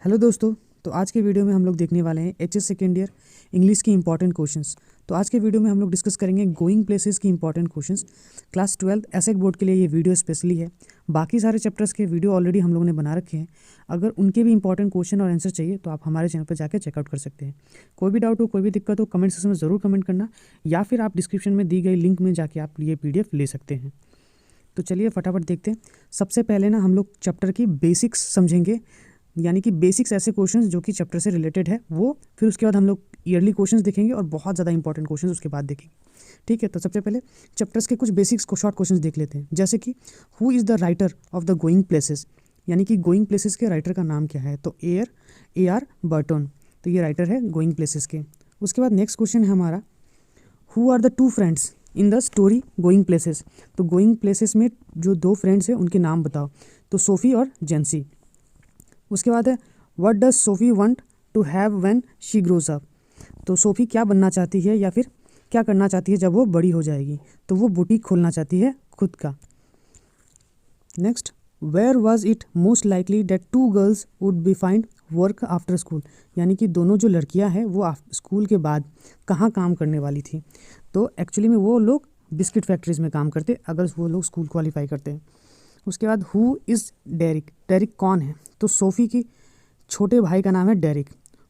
Hello दोस्तों। तो आज के वीडियो में हम लोग देखने वाले हैं एचएस सेकेंड ईयर इंग्लिश की इंपॉर्टेंट क्वेश्चंस। तो आज के वीडियो में हम लोग डिस्कस करेंगे गोइंग प्लेसेस की important questions. Class 12 SAC board के लिए ये वीडियो स्पेशली है। बाकी सारे चैप्टर्स के वीडियो ऑलरेडी हम लोगों ने बना रखे हैं। अगर उनके भी इंपॉर्टेंट क्वेश्चन और आंसर चाहिए तो आप हमारे चैनल पर जाकर चेकआउट कर सकते हैं। कोई भी डाउट हो, कोई भी दिक्कत हो, कमेंट सेक्शन में ज़रूर कमेंट करना, या फिर आप डिस्क्रिप्शन में दी गई लिंक में जाके आप ये PDF ले सकते हैं। तो चलिए फटाफट देखते हैं। सबसे पहले ना हम लोग चैप्टर की बेसिक्स समझेंगे, यानी कि बेसिक्स ऐसे क्वेश्चंस जो कि चैप्टर से रिलेटेड है वो। फिर उसके बाद हम लोग ईयरली क्वेश्चंस देखेंगे और बहुत ज़्यादा इंपॉर्टेंट क्वेश्चंस उसके बाद देखेंगे। ठीक है, तो सबसे पहले चैप्टर्स के कुछ बेसिक्स को शॉर्ट क्वेश्चंस देख लेते हैं। जैसे कि who is the writer of the going places, यानी कि गोइंग प्लेसेस के राइटर का नाम क्या है। तो AR बर्टन, तो ये राइटर है गोइंग प्लेसेस के। उसके बाद नेक्स्ट क्वेश्चन है हमारा, who are the two friends in the story going places. तो गोइंग प्लेसेस में जो दो फ्रेंड्स हैं उनके नाम बताओ। तो सोफ़ी और जेंसी। उसके बाद है what does Sophie want to have when she grows up. तो सोफ़ी क्या बनना चाहती है या फिर क्या करना चाहती है जब वो बड़ी हो जाएगी। तो वो बुटीक खोलना चाहती है खुद का। Next, where was it most likely that two girls would be find work after school, यानी कि दोनों जो लड़कियां हैं वो स्कूल के बाद कहाँ काम करने वाली थी। तो एक्चुअली में वो लोग बिस्किट फैक्ट्रीज में काम करते अगर वो लोग स्कूल क्वालिफाई करते हैं। उसके बाद हु इज़ डेरिक, डेरिक कौन है। तो सोफ़ी की छोटे भाई का नाम है डेरिक।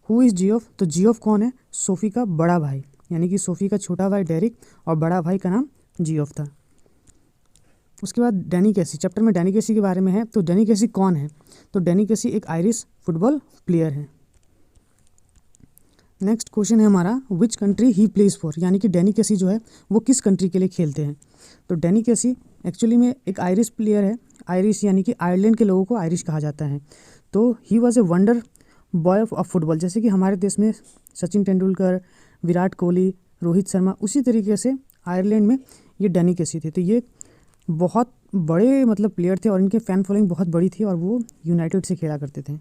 हु इज़ जियोफ, तो जियोफ कौन है, सोफ़ी का बड़ा भाई, यानी कि सोफ़ी का छोटा भाई डेरिक और बड़ा भाई का नाम जियोफ था। उसके बाद डैनी कैसी, चैप्टर में डैनी कैसी के बारे में है। तो डैनी कैसी कौन है, तो डैनी कैसी एक आयरिश फुटबॉल प्लेयर है। नेक्स्ट क्वेश्चन है हमारा, which country he plays for, यानी कि डैनी कैसी जो है वो किस कंट्री के लिए खेलते हैं। तो डैनी कैसी एक्चुअली में एक आयरिश प्लेयर है। आयरिश यानी कि आयरलैंड के लोगों को आयरिश कहा जाता है। तो he was a wonder boy of football, जैसे कि हमारे देश में सचिन तेंदुलकर, विराट कोहली, रोहित शर्मा, उसी तरीके से आयरलैंड में ये डैनी कैसी थे। तो ये बहुत बड़े मतलब प्लेयर थे और इनके फ़ैन फॉलोइंग बहुत बड़ी थी और वो यूनाइटेड से खेला करते थे।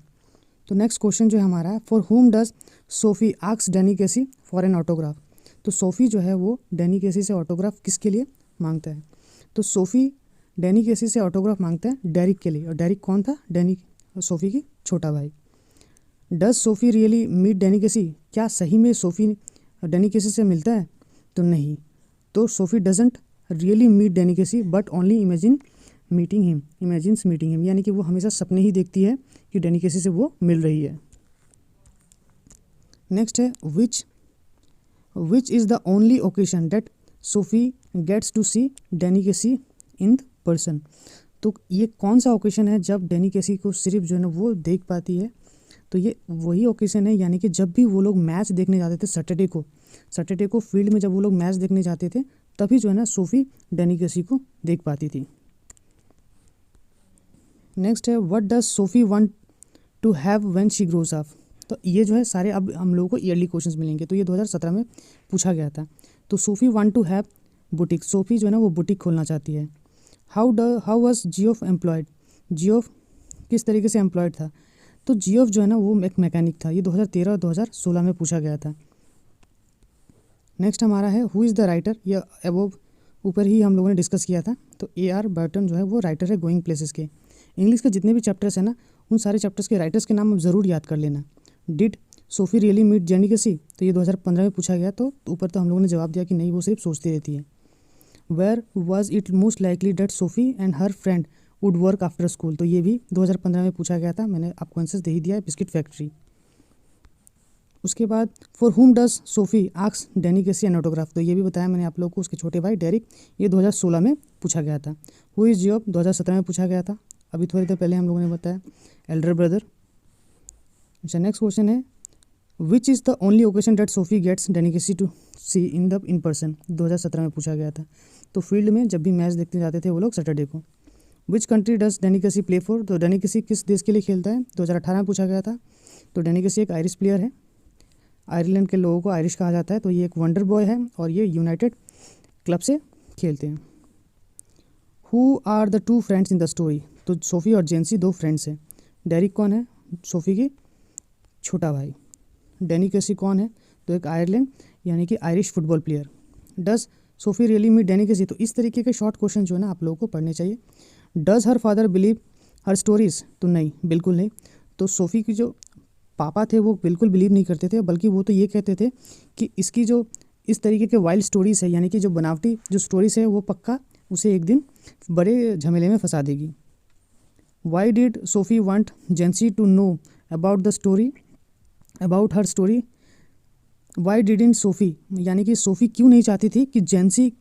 तो नेक्स्ट क्वेश्चन जो है हमारा, for whom does Sophie asks Danny Casey for an autograph. तो सोफ़ी जो है वो डैनी कैसी से ऑटोग्राफ किसके लिए मांगता है। तो सोफ़ी डैनी कैसी से ऑटोग्राफ मांगता है डेरिक के लिए। और डेरिक कौन था, डैनी सोफ़ी की छोटा भाई। Does Sophie really meet Danny Casey, क्या सही में सोफ़ी डैनी कैसी से मिलता है। तो नहीं, तो Sophie doesn't really meet Danny Casey but only imagines meeting him, यानी कि वो हमेशा सपने ही देखती है कि डैनी कैसी से वो मिल रही है। नेक्स्ट है which is the only occasion that Sophie gets to see Danny Casey in person. तो ये कौन सा ओकेशन है जब डैनी कैसी को सिर्फ जो है ना वो देख पाती है। तो ये वही ओकेशन है, यानी कि जब भी वो लोग मैच देखने जाते थे सैटरडे को फील्ड में जब वो लोग मैच देखने जाते थे तभी जो है ना सोफ़ी डैनी कैसी को देख पाती थी। नेक्स्ट है what does Sophie want to have when she grows up. तो ये जो है सारे अब हम लोगों को ईयरली क्वेश्चंस मिलेंगे। तो ये 2017 में पूछा गया था। तो Sophie want to have boutique, Sophie जो है ना वो बुटीक खोलना चाहती है। How was Geoff employed, Geoff किस तरीके से एम्प्लॉयड था। तो जियोफ जो है ना वो एक मैकेनिक था। ये 2013 और 2016 में पूछा गया था। नेक्स्ट हमारा है हु इज़ द राइटर, ये अबव ऊपर ही हम लोगों ने डिस्कस किया था। तो AR बर्टन जो है वो राइटर है गोइंग प्लेसेस के। इंग्लिश के जितने भी चैप्टर्स हैं ना उन सारे चैप्टर्स के राइटर्स के नाम ज़रूर याद कर लेना। Did Sophie really meet Danny Casey, तो ये 2015 में पूछा गया। तो ऊपर तो हम लोगों ने जवाब दिया कि नहीं, वो सिर्फ सोचती रहती है। Where was it most likely that Sophie and her friend would work after school, तो ये भी 2015 में पूछा गया था। मैंने आपको आंसर दे ही दिया है, बिस्किट फैक्ट्री। उसके बाद for whom does Sophie asks Danny Casey an autograph, तो ये भी बताया मैंने आप लोग को, उसके छोटे भाई डेरिक, ये 2016 में पूछा गया था। हु इज़ जियोफ 2017 में पूछा गया था, अभी थोड़ी देर पहले हम लोगों ने बताया एल्डर ब्रदर। अच्छा, नेक्स्ट क्वेश्चन है which is the only occasion that Sophie gets Danny Casey to see in person, 2017 में पूछा गया था। तो फील्ड में जब भी मैच देखने जाते थे वो लोग सैटरडे को। विच कंट्री डज डैनी कैसी प्ले फॉर, तो डैनी कैसी किस देश के लिए खेलता है, 2018 में पूछा गया था। तो डैनी कैसी एक आयरिश प्लेयर है, आयरलैंड के लोगों को आयरिश कहा जाता है। तो ये एक वंडर बॉय है और ये यूनाइटेड क्लब से खेलते हैं। Who are the two friends in the story, तो सोफ़ी और जेंसी दो फ्रेंड्स हैं। डेरिक कौन है, सोफ़ी की छोटा भाई। डैनी कैसी कौन है, तो एक आयरलैंड यानी कि Irish football player. Does Sophie really meet Danny Casey, तो इस तरीके के शॉर्ट क्वेश्चन जो है ना आप लोगों को पढ़ने चाहिए। Does her father believe her stories, तो नहीं, बिल्कुल नहीं। तो सोफ़ी की जो पापा थे वो बिल्कुल बिलीव नहीं करते थे, बल्कि वो तो ये कहते थे कि इसकी जो इस तरीके के वाइल्ड स्टोरीज़ है, यानी कि जो बनावटी जो स्टोरीज़ है, वो पक्का उसे एक दिन बड़े झमेले में फंसा देगी। Why did Sophie want Jansie to know about the story about her story? Why didn't Sophie, यानी कि सोफ़ी क्यों नहीं चाहती थी कि जेंसी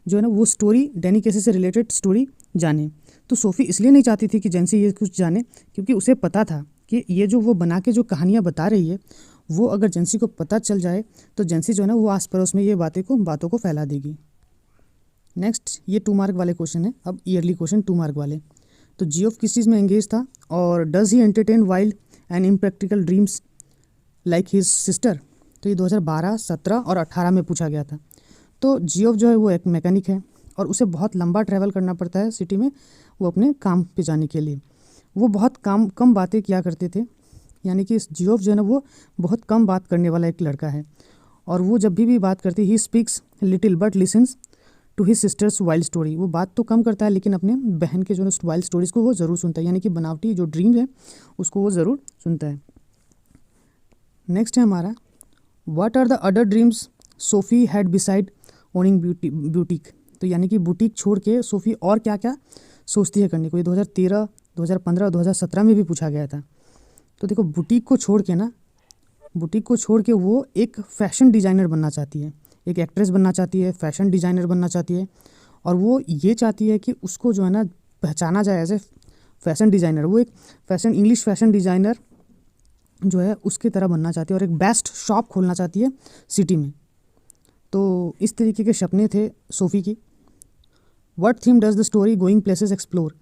जो है ना वो स्टोरी डैनी केसी से रिलेटेड स्टोरी जाने? तो सोफ़ी इसलिए नहीं चाहती थी कि जेंसी ये कुछ जाने क्योंकि उसे पता था कि ये जो वो बना के जो कहानियाँ बता रही है, वो अगर जेंसी को पता चल जाए तो जेंसी जो है ना वो आस पड़ोस में ये बातों को फैला देगी। नेक्स्ट, ये 2 मार्क वाले क्वेश्चन है। अब ईयरली क्वेश्चन 2 मार्क वाले। तो जियोफ किस चीज़ में एंगेज था, और does he entertain wild and impractical dreams like his sister? तो ये 2012, 17 और 18 में पूछा गया था। तो जियोफ जो है वो एक मैकेनिक है और उसे बहुत लंबा ट्रैवल करना पड़ता है सिटी में वो अपने काम पे जाने के लिए। वो बहुत कम बातें किया करते थे, यानी कि जियोफ जो है ना वो बहुत कम बात करने वाला एक लड़का है, और वो जब भी बात करती he speaks little but listens to his sisters wild story. वो बात तो कम करता है लेकिन अपने बहन के जो वाइल्ड स्टोरीज़ को वो ज़रूर सुनता है, यानी कि बनावटी जो ड्रीम है उसको वो ज़रूर सुनता है। नेक्स्ट है हमारा, what are the other dreams Sophie had beside owning boutique? तो यानी कि बुटीक छोड़ के सोफ़ी और क्या क्या सोचती है करने को? ये 2013, 2015 और 2017 में भी पूछा गया था। तो देखो, बुटीक को छोड़ के वो एक फ़ैशन डिज़ाइनर बनना चाहती है, एक एक्ट्रेस बनना चाहती है, फ़ैशन डिज़ाइनर बनना चाहती है, और वो ये चाहती है कि उसको जो है ना पहचाना जाए एज ए फ़ैशन डिज़ाइनर। वो एक इंग्लिश फ़ैशन डिज़ाइनर जो है उसकी तरह बनना चाहती है और एक बेस्ट शॉप खोलना चाहती है सिटी में। तो इस तरीके के सपने थे सोफ़ी की। What theme does the story going places explore?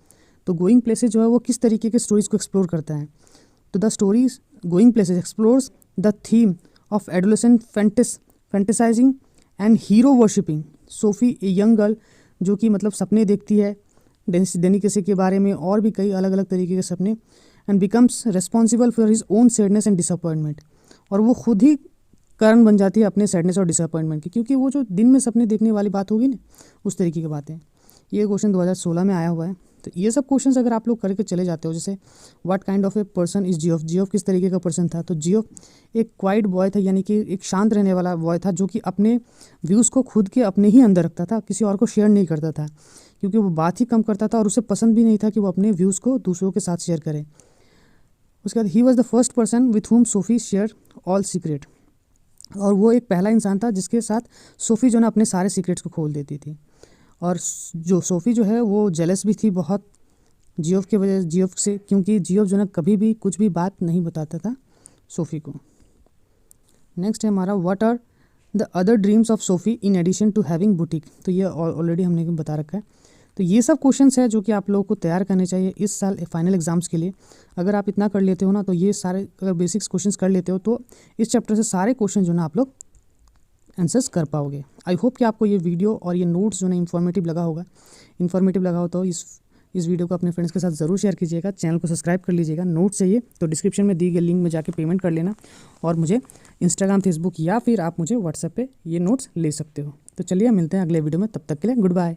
तो गोइंग प्लेसेस जो है वो किस तरीके के स्टोरीज़ को एक्सप्लोर करता है? तो the stories going places explores the theme of adolescent fantasising and hero worshipping. SoFi a young girl जो कि मतलब सपने देखती है डेनी केसी के बारे में और भी कई अलग अलग तरीके के सपने, and becomes responsible for his own sadness and disappointment. और वो खुद ही कारण बन जाती है अपने सैडनेस और डिसअपॉइंटमेंट की, क्योंकि वो जो दिन में सपने देखने वाली बात होगी ना उस तरीके की बातें। ये क्वेश्चन 2016 में आया हुआ है। तो ये सब क्वेश्चंस अगर आप लोग करके चले जाते हो, जैसे what kind of a person is Geoff? Geoff किस तरीके का पर्सन था? तो जियोफ एक क्वाइट बॉय था, यानी कि एक शांत रहने वाला बॉय था जो कि अपने व्यूज़ को खुद के अपने ही अंदर रखता था, किसी और को शेयर नहीं करता था, क्योंकि वो बात ही कम करता था और उसे पसंद भी नहीं था कि वो अपने व्यूज़ को दूसरों के साथ शेयर करे। उसके बाद he was the first person with whom SoFi share all secret, और वो एक पहला इंसान था जिसके साथ सोफ़ी जो ना अपने सारे सीक्रेट्स को खोल देती थी। और जो सोफ़ी जो है वो जेलस भी थी बहुत जियोफ से, क्योंकि जियोफ जो ना कभी भी कुछ भी बात नहीं बताता था सोफ़ी को। नेक्स्ट है हमारा, what are the other dreams of Sophie in addition to having boutique? तो ये ऑलरेडी हमने बता रखा है। तो ये सब क्वेश्चंस है जो कि आप लोगों को तैयार करने चाहिए इस साल फाइनल एग्जाम्स के लिए। अगर आप इतना कर लेते हो ना, तो ये सारे अगर बेसिक्स क्वेश्चंस कर लेते हो तो इस चैप्टर से सारे क्वेश्चन जो ना आप लोग आंसर्स कर पाओगे। आई होप कि आपको ये वीडियो और ये नोट्स जो ना इन्फॉर्मेटिव लगा हो तो इस वीडियो को अपने फ्रेंड्स के साथ ज़रूर शेयर कीजिएगा। चैनल को सब्सक्राइब कर लीजिएगा। नोट्स चाहिए तो डिस्क्रिप्शन में दी गई लिंक में जाके पेमेंट कर लेना, और मुझे इंस्टाग्राम, फेसबुक या फिर आप मुझे व्हाट्सएप पे ये नोट्स ले सकते हो। तो चलिए मिलते हैं अगले वीडियो में, तब तक के लिए गुड बाय।